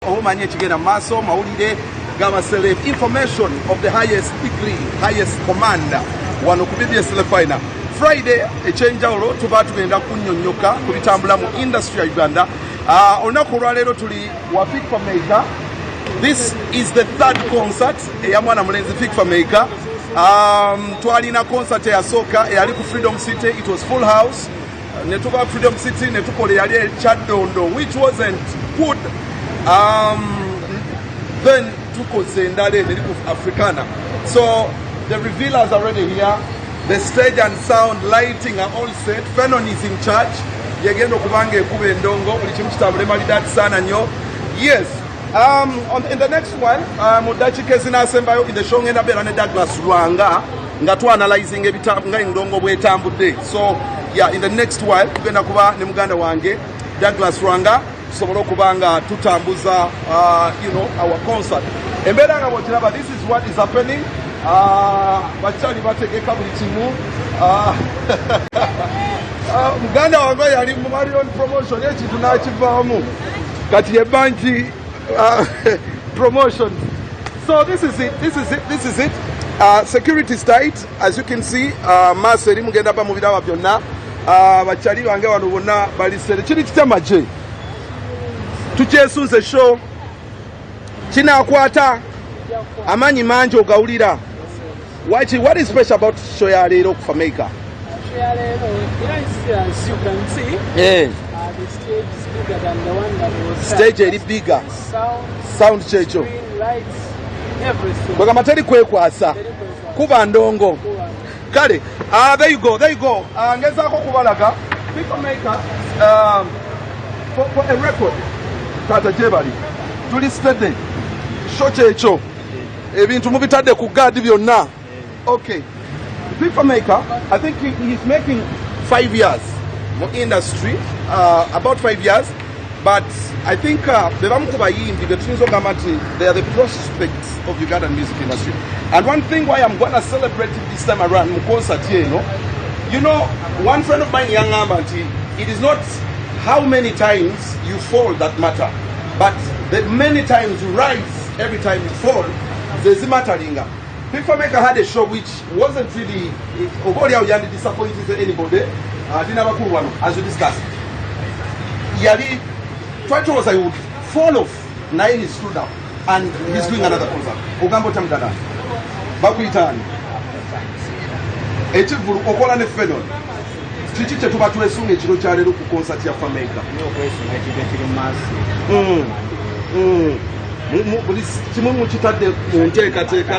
omanye ekigenda maaso mawulire g'abaseleb information of the highest degree highest commander wano ku BBS Final Friday ekyenjawulo tuba tugenda kunnyonnyoka ku bitambula mu industry ya Uganda. Olunaku olwaleero tuli wa FIFA Maker. This is the third concert eya mwana mulenzi FIFA Maker. Twalina concert eyasooka eyali ku Freedom City, it was full house. Netuva Freedom City netukola eyali Chaddondo which wasn't good. Then tukoze endala eri ku Africana. So the revealers are already here. The stage and sound lighting are all set. Fenon is in charge. Yegenda okubanga ekuba endongo buli kimu kitambule malidati sana nnyo. Yes. In the next one, mudakika ezinasembayo in the show ngenda beera ne Douglas Lwanga nga twanalizing nga endongo bwetambudde. So yeah, in the next while tugenda kuba ne muganda wange Douglas Lwanga tusobole okubanga tutambuza our concert. Embeera nga bw'okiraba, this is what is happening. Bakyali bategeka buli kimu. Muganda wange yali mu Marion promotion ekintu n'akivaamu kati ye banji promotion. So this is it. Security is tight, as you can see. Maaso eri mugenda ba mu biraba byonna. Bakyali bange wano bonna balisere kiri kitema gye tukyesunze show kinaakwata amanyi mangi ogawulira. What is special about show ya leero ku Maker? As you can see, yeah. The stage is bigger than the one that was stage is bigger. Sound checho. Lights, everything. Kwa materi kwekwasa. Kuba ndongo. Kale, there you go. Ngezako kubalaga. FIFA Maker for a record. Tata Jebali. Tuli steady. Show checho. Ebintu mubitadde ku guard byonna. Okay. FIFA Maker, I think he's making 5 years in industry, about 5 years, but I think they are the prospects of Ugandan music industry. And one thing why I'm going to celebrate this time around, concert here, one friend of mine, young Amanti, it is not how many times you fall that matter, but the many times you rise every time you fall, there's a mattering. FIFA Maker had a show which wasn't really disappointing to anybody. As we discussed, Yali tried was I would fall off. Now he stood up and he's doing another concert. Ogambo Tamdana, Bakuitani, ekivvulu okola ne Fenon. Kiki kye tuba twesunga ekiro kya leero ku concert ya FIFA Maker? Kimu mukitadde mu nteekateeka.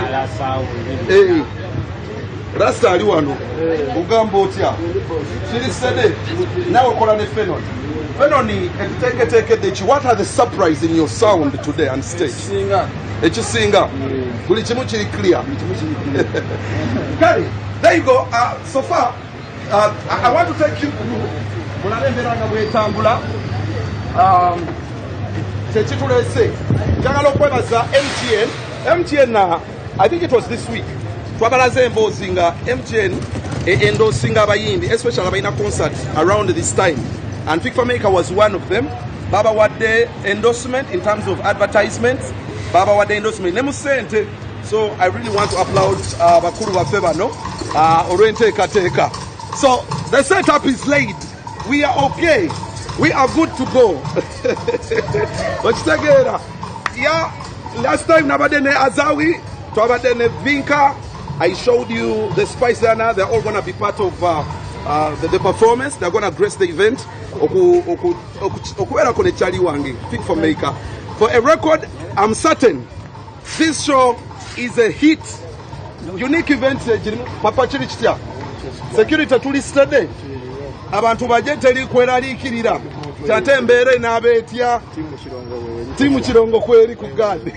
Rasta ali wano ogamba otya kiri sede nawe okola ne Fenon. Fenon ekiteeketeekedde ki, what are the surprise in your sound today on stage? Ekisinga buli kimu kiri clear. Kale, there you go. So far I want to take you mulabe embeera nga bwetambula. Kyekitulese njagala okwebaza MTN I think it was this week twabalaze emboozi nga MTN endoosinga abayimbi especially abalina concert around this time, and FIFA Maker was one of them. Baba wadde endorsement in terms of advertisements, Baba wadde endorsement ne mu ssente. So I really want to applaud bakulu baffe bano olw'enteekateeka. So the setup is laid, we are okay. We are good to go. Yeah, last time Nabadene Azawi, Twabadene Vinka, I showed you the Spice Dana. They're all going to be part of the performance. They're going to grace the event. FIFA Maker. For a record, I'm certain this show is a hit. Unique event. Papa Chirichtia. Security tourist today. Abantu bajeteri kweraliikirira kyate embeera n'abeetya timu kirongo kweri ku gadi.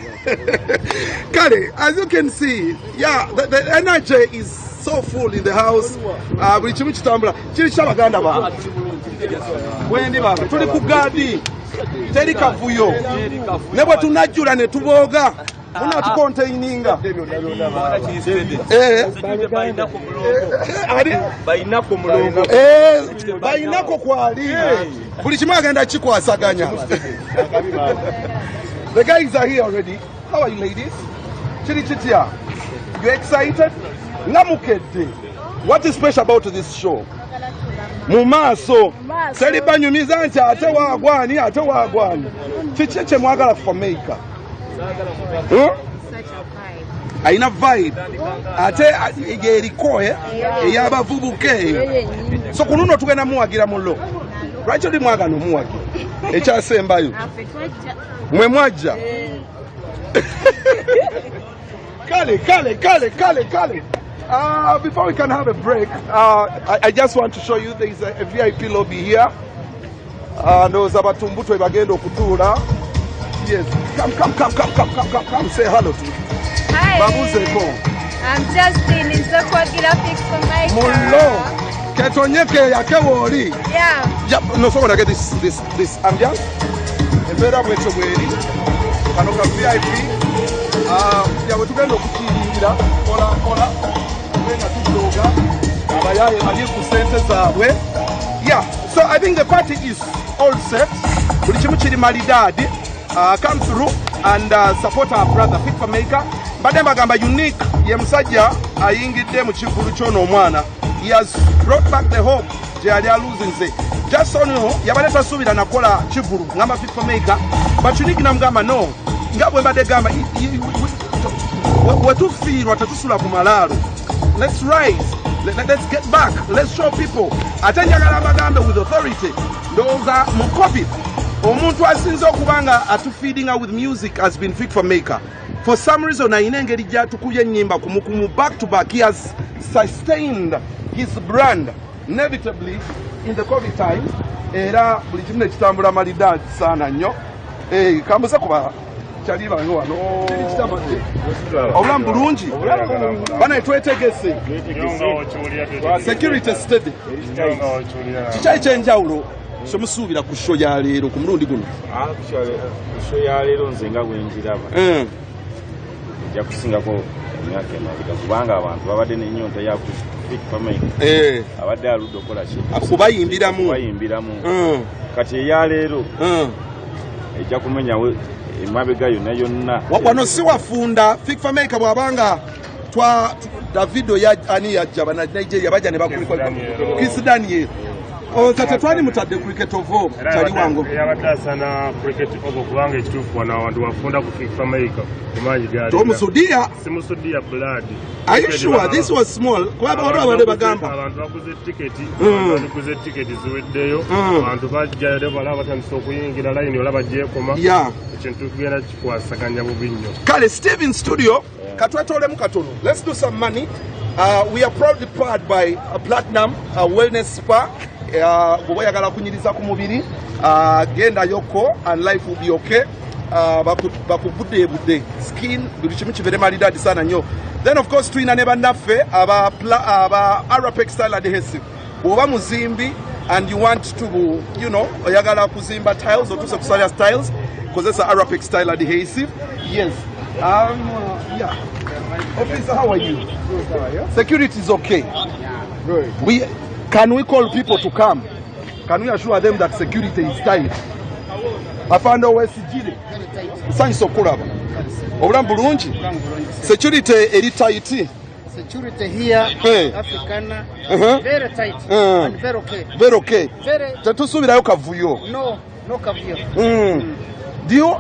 Kale, as you can see, yeah, the energy is so full in the house. Buli kimu kitambula kiri ky'abaganda ba wendi baba tuli ku gadi teri kavuyo ne bwe tunajjula ne tubooga muna tukontaininga bayinako kwali buli kimu agenda kikwasaganya. The guys are here already. How are you ladies? Chiri chitia. You excited? Namukete. What is special about this show? Mumaso. Seri banyumiza nti ate wagwani. Chicheche mwagala for maker. Aina vibe. Ate erikoe eyabavubuke. So kununo tugenda muwagira mulo. Lwaki oli mwagano muwagi? Ekyasembayo. Mwe mwajja. Kale. Before we can have a break, I just want to show you there is a VIP lobby here. Those abatumbuto bagenda okutuula. Yes, come say hello to me. Hi. Gambuuze ko. I'm Justin in Zakwagira Fix for my Mulo. Ketonyeke yakewoli. Yeah. Yep, no, so when I get this ambiance, a better way to wear it. Kanoka VIP. Yeah, we're together kukiira. Kola. Wenga tudoga. Abayaye bali ku center zaabwe. Yeah, so I think the party is all set. Buli kimu kiri malidadi. Come through and support our brother Fit for Maker. Badde bagamba unique ye musajja ayingidde mu kivvulu ky'ono omwana. He has brought back the hope. Losing just so no, yabaleta subira nakola kivvulu ngamba Fit for Maker. But unique namugamba no. Ngabwe mbadde gamba wetufiirwa tetusula ku malaalo. Let's rise. Let's get back. Let's show people. Ate njagala bagambe with authority. Ndowooza mu COVID. Omuntu asinze okubanga feeding her with music has been Fit for Maker. For some reason, engeri gy'atukubye ennyimba kumukumu back to back. He has sustained his brand inevitably in the COVID time. Era buli kimu nekitambula malidadi sana nnyo. Kambuze kuba kyali bango wano. Obulamu bulungi. Bana twetegese. Security steady. Kikyali kyenjawulo kyemusuubira ku show ya leero ku mulundi guno? Show ya leero nze nga bwenjiraba ejja kusingako emyaka emabega kubanga abantu babadde n'ennyonta ya Fit for Maker abadde aludde okola kubayimbiramu kati eya leero ejja kumenyawo emabega yonna wano si wafunda Fit for Maker bw'abanga Davido ani yajja bana Nigeria bajja ne bakulika Kiss Daniel Kati twali mutadde cricket ovo kyali wango yabadasana cricket ovo kubanga ekituufu wana abantu wafunda ku Fit for Maker kumanyi gali tomusudia simusudia blood. Are you sure this was small kubanga waliwo bagamba abantu bakuze tiketi ziweddeyo abantu bajja balaba batandise okuyingira line olaba gyekoma ekintu kigenda kikwasaganya bubi nnyo. Kale Steve in studio katwatolemu katono. Let's do some money. We are proudly powered by a Platinum wellness spa. Bw'oyagala kunyiriza ku mubiri genda yoko and life will be okay. Bakuvudde skin buli kimu kibere malidadi sana nnyo. Then of course tulina ne bannaffe aba Arabic style adhesive. Bw'oba muzimbi and you want to oyagala kuzimba tiles or to kusalya tiles kozesa Arabic style adhesive. Yes. Yeah. Officer, how are you? Good, how are you? Security is okay. Good. Can we call people to come? Can we assure them that security is tight? Afando wesigire. Sanso kulaba. Obulamu bulungi. Security eri tight. Security here, Africana, very tight and very okay. Very okay. Very. Kavuyo. No kavuyo.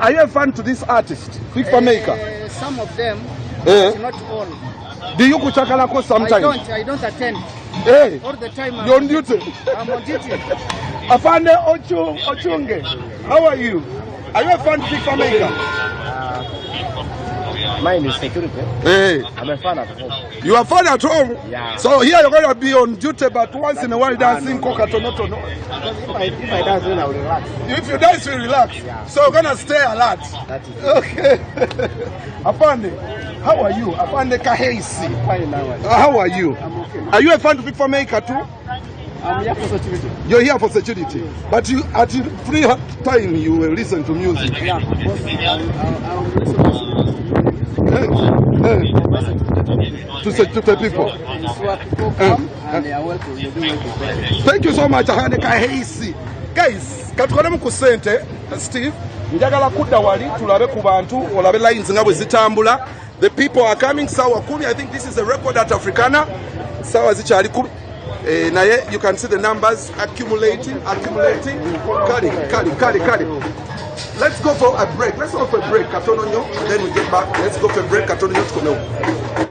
Are you a fan to this artist, Fit for Maker? Some of them, but not all. Do you kuchakalako sometimes? I don't attend. Hey, all the time. You're on duty. I'm on duty. Afande Ochunge, how are you? Are you a fan of Fit for Maker? Mine is security. Hey. I'm a fan at home. You are fan at home? Yeah. So here you're going to be on duty, but once in a while dancing kokatonoto. If I dance, then I will relax. If you dance, you relax. Yeah. So you're going to stay alert. That is okay. Afande, how are you? Afande Kaheisi. fine now. How are you? I'm okay. Are you a fan of Fit for Maker too? I'm here for security. You're here for security. But you, at free time, you will listen to music. Yeah, because I'll listen to music. To the people. So people come and they are welcome. They do welcome. Thank you so much, Afande Kaheisi. Guys, katukolemu ku sente, Steve. njagala kudda wali tulabe ku bantu olabe lines nga bwe zitambula. The people are coming. Sawa kumi. I think this is a record at Africana. Sawa zikyali kumi. Naye you can see the numbers accumulating. Kali. Let's go for a break. Let's go for a break. Katono nyo. Then we get back. Let's go for a break. Katono nyo tukomewo.